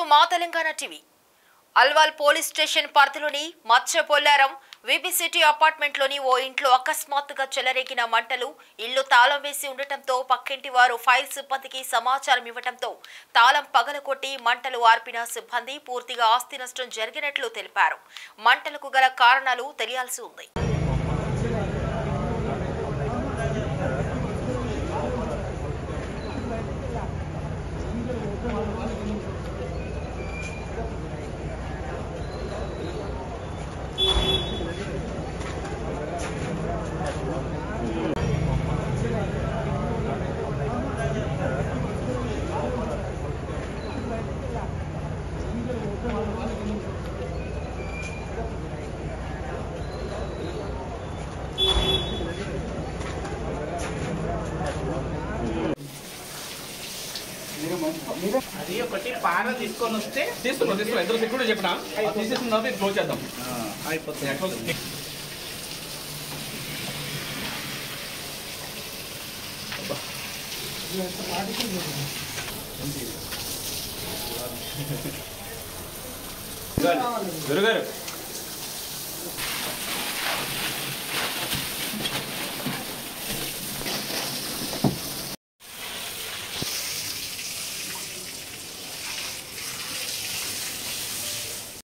మా Telangana TV Alwal police station పరిధిలోని మచ్చపొల్లారం విబిసిటీ అపార్ట్మెంట్లోని ఓ ఇంట్లో అకస్మాత్తుగా చెలరేగిన మంటలు ఇల్లు తాళం వేసి ఉండటంతో పక్కింటి వారు ఫైర్ సిబ్బందికి సమాచారం ఇవ్వడంతో తాళం పగలగొట్టి మంటలు ఆర్పిన సిబ్బంది పూర్తిగా ఆస్తి నష్టం జరిగినట్లు తెలిపారు. మంటలకు గల కారణాలు తెలియాల్సి ఉంది. అది ఒకటి పార తీసుకొని వస్తే తీసుకున్నాం ఎంత సెక్యూరిటీ చెప్పినా తీసేసిన తర్వాత క్లోజ్ చేద్దాం అయిపోతుంది. గురుగారు